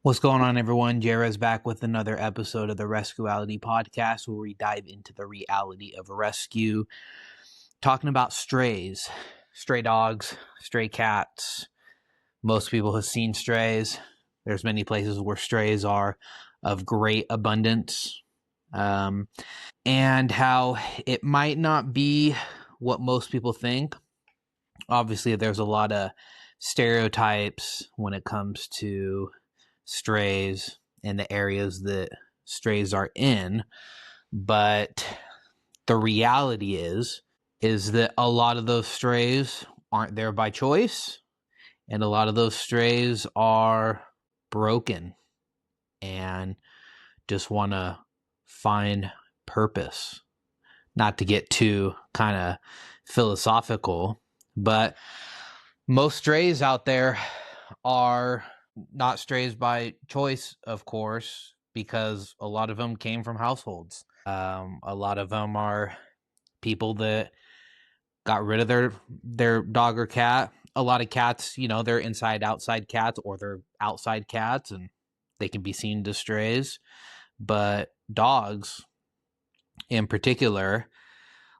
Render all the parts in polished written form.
What's going on, everyone? Jara's back with another episode of the Rescuality podcast, where we dive into the reality of rescue, talking about strays, stray dogs, stray cats. Most people have seen strays. There's many places where strays are of great abundance, and how it might not be what most people think. Obviously, there's a lot of stereotypes when it comes to strays in the areas that strays are in, but the reality is that a lot of those strays aren't there by choice, and a lot of those strays are broken and just want to find purpose. Not to get too kind of philosophical, but most strays out there are not strays by choice, of course, because a lot of them came from households. A lot of them are people that got rid of their dog or cat. A lot of cats, they're inside outside cats, or they're outside cats, and they can be seen as strays. But dogs in particular,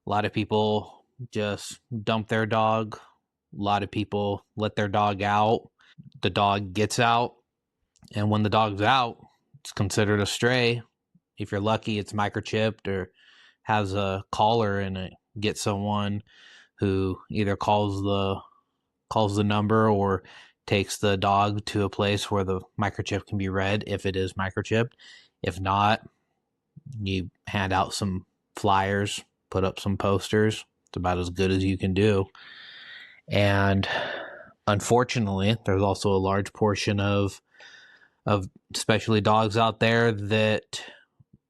a lot of people just dump their dog. A lot of people let their dog out. The dog gets out, and when the dog's out, it's considered a stray. If you're lucky, it's microchipped or has a collar, and it gets someone who either calls the number or takes the dog to a place where the microchip can be read if it is microchipped. If not, you hand out some flyers, put up some posters. It's about as good as you can do. And unfortunately, there's also a large portion of especially dogs out there that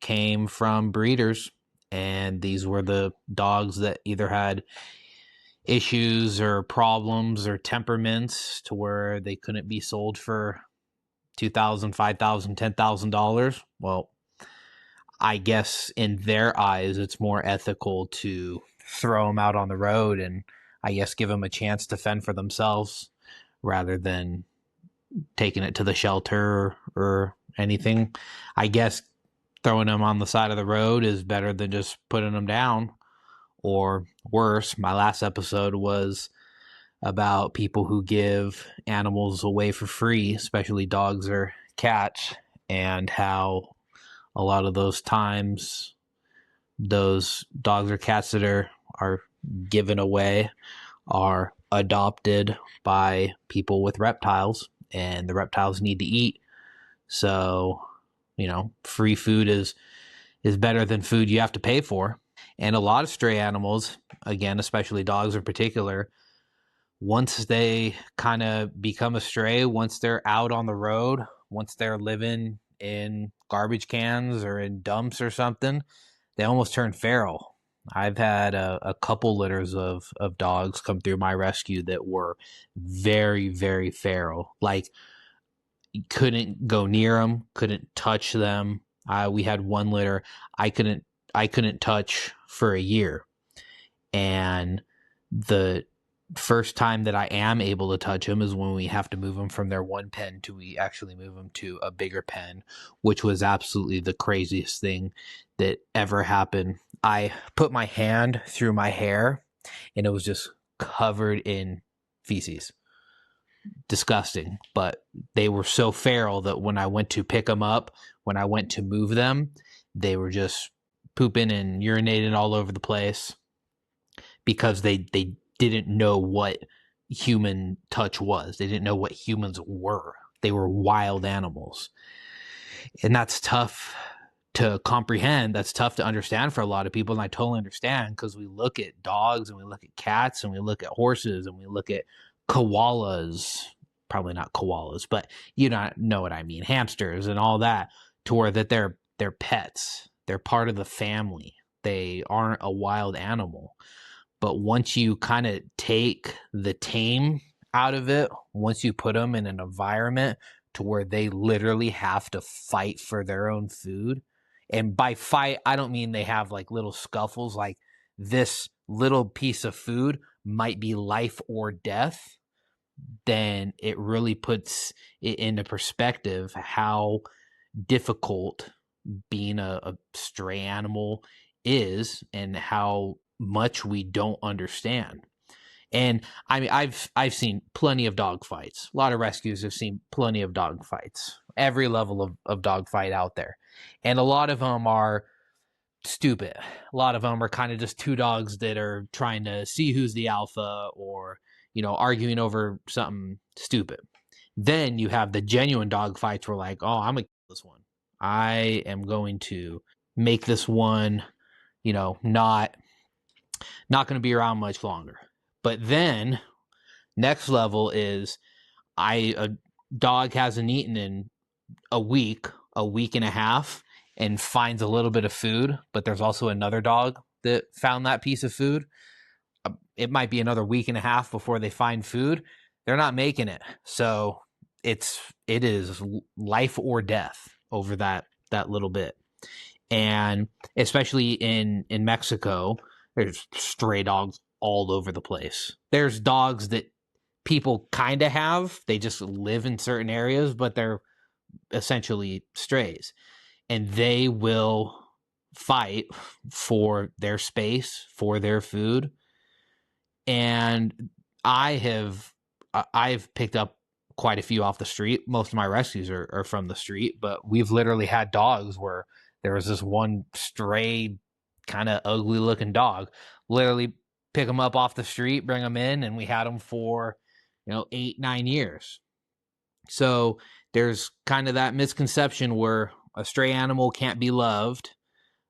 came from breeders, and these were the dogs that either had issues or problems or temperaments to where they couldn't be sold for $2,000, $5,000, $10,000. Well, I guess in their eyes, it's more ethical to throw them out on the road and I guess give them a chance to fend for themselves rather than taking it to the shelter or anything. I guess throwing them on the side of the road is better than just putting them down, or worse. My last episode was about people who give animals away for free, especially dogs or cats, and how a lot of those times those dogs or cats that are given away are adopted by people with reptiles, and the reptiles need to eat. So, free food is better than food you have to pay for. And a lot of stray animals, again, especially dogs in particular, once they kind of become a stray, once they're out on the road, once they're living in garbage cans or in dumps or something, they almost turn feral. I've had a couple litters of dogs come through my rescue that were very, very feral. Like, couldn't go near them, couldn't touch them. We had one litter I couldn't touch for a year, and the first time that I am able to touch them is when we have to move them from their one pen to we actually move them to a bigger pen, which was absolutely the craziest thing that ever happened. I put my hand through my hair and it was just covered in feces. Disgusting. But they were so feral that when I went to pick them up, when I went to move them, they were just pooping and urinating all over the place because they didn't know what human touch was. They didn't know what humans were. They were wild animals. And that's tough to comprehend. That's tough to understand for a lot of people. And I totally understand, because we look at dogs and we look at cats and we look at horses and we look at koalas, probably not koalas, but you know what I mean, hamsters and all that, to where that they're pets. They're part of the family. They aren't a wild animal. But once you kind of take the tame out of it, once you put them in an environment to where they literally have to fight for their own food, and by fight, I don't mean they have like little scuffles, like this little piece of food might be life or death. then it really puts it into perspective how difficult being a stray animal is and how much we don't understand. And I mean, I've seen plenty of dog fights. A lot of rescues have seen plenty of dog fights. Every level of dog fight out there, and a lot of them are stupid. A lot of them are kind of just two dogs that are trying to see who's the alpha, or arguing over something stupid. Then you have the genuine dog fights where like, oh, I'm gonna kill this one. I am going to make this one, not going to be around much longer. But then next level is a dog hasn't eaten in a week and a half, and finds a little bit of food, but there's also another dog that found that piece of food. It might be another week and a half before they find food. They're not making it. So it is life or death over that little bit. And especially in Mexico, there's stray dogs all over the place. There's dogs that people kind of have. They just live in certain areas, but they're essentially strays. And they will fight for their space, for their food. And I've picked up quite a few off the street. Most of my rescues are from the street, but we've literally had dogs where there was this one stray, kind of ugly looking dog. Literally pick them up off the street, bring them in, and we had them for 8-9 years. So there's kind of that misconception where a stray animal can't be loved,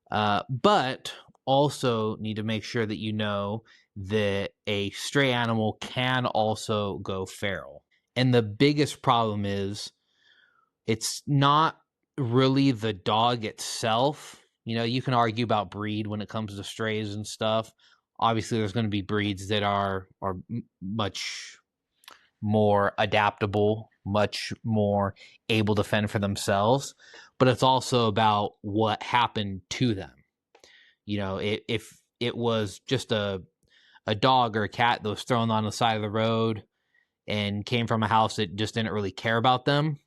but also need to make sure that that a stray animal can also go feral. And the biggest problem is it's not really the dog itself. You can argue about breed when it comes to strays and stuff. Obviously, there's going to be breeds that are much more adaptable, much more able to fend for themselves. But it's also about what happened to them. If it was just a dog or a cat that was thrown on the side of the road and came from a house that just didn't really care about them,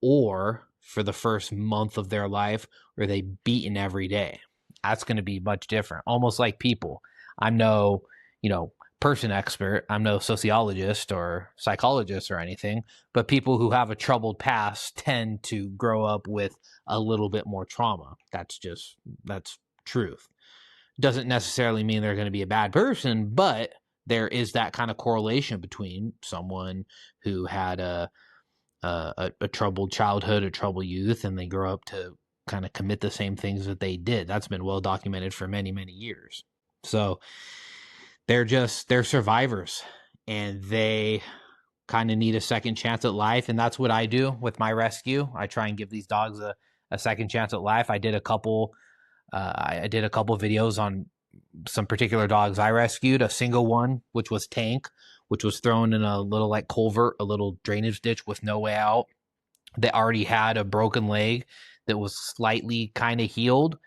or for the first month of their life were they beaten every day, that's going to be much different. Almost like people. I'm no, person expert. I'm no sociologist or psychologist or anything, but people who have a troubled past tend to grow up with a little bit more trauma. That's truth. Doesn't necessarily mean they're going to be a bad person, but there is that kind of correlation between someone who had a troubled childhood, a troubled youth, and they grow up to kind of commit the same things that they did. That's been well documented for many, many years. So they're survivors, and they kind of need a second chance at life. And that's what I do with my rescue. I try and give these dogs a second chance at life. I did a couple videos on some particular dogs I rescued. A single one, which was Tank, which was thrown in a little like culvert, a little drainage ditch with no way out. They already had a broken leg that was slightly kind of healed,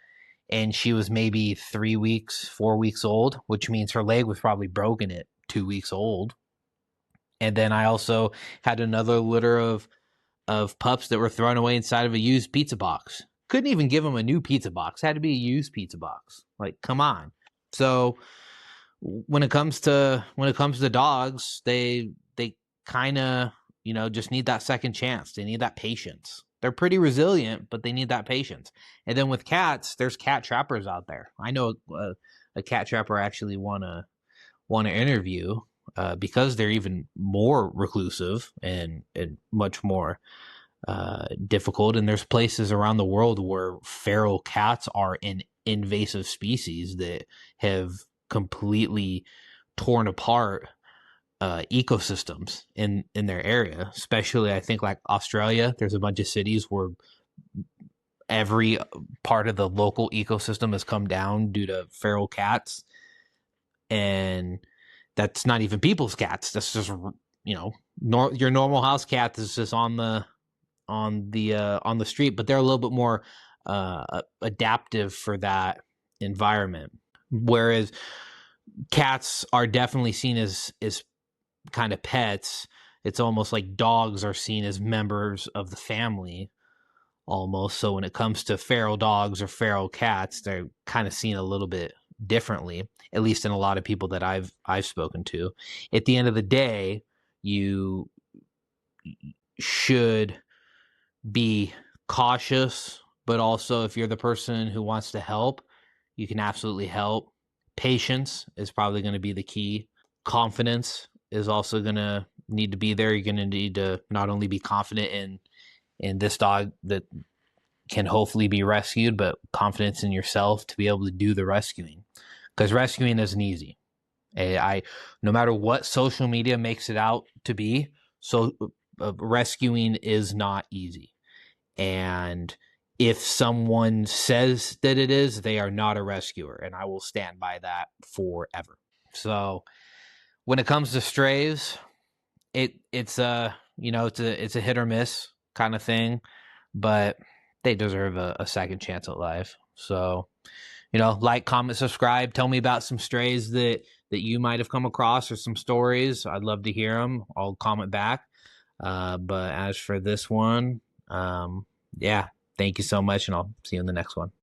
and she was maybe 4 weeks old, which means her leg was probably broken at 2 weeks old. And then I also had another litter of pups that were thrown away inside of a used pizza box. Couldn't even give them a new pizza box. Had to be a used pizza box. Like, come on. So when it comes to dogs, they kind of just need that second chance. They need that patience. They're pretty resilient, but they need that patience. And then with cats, there's cat trappers out there. I know a cat trapper I actually want to interview because they're even more reclusive and much more difficult. And there's places around the world where feral cats are an invasive species that have completely torn apart ecosystems in their area. Especially, I think, like Australia, there's a bunch of cities where every part of the local ecosystem has come down due to feral cats. And that's not even people's cats. That's just, your normal house cat is just on the street, but they're a little bit more adaptive for that environment. Whereas cats are definitely seen as kind of pets, it's almost like dogs are seen as members of the family almost. So when it comes to feral dogs or feral cats, they're kind of seen a little bit differently, at least in a lot of people that I've spoken to. At the end of the day, you should be cautious, but also if you're the person who wants to help, you can absolutely help. Patience is probably going to be the key. Confidence is also going to need to be there. You're going to need to not only be confident in this dog that can hopefully be rescued, but confidence in yourself to be able to do the rescuing, because rescuing isn't easy. I no matter what social media makes it out to be, so rescuing is not easy. And if someone says that it is, they are not a rescuer, and I will stand by that forever. So when it comes to strays, it's a it's a hit or miss kind of thing, but they deserve a second chance at life. So like, comment, subscribe. Tell me about some strays that you might have come across, or some stories. I'd love to hear them. I'll comment back. But as for this one, yeah, thank you so much, and I'll see you in the next one.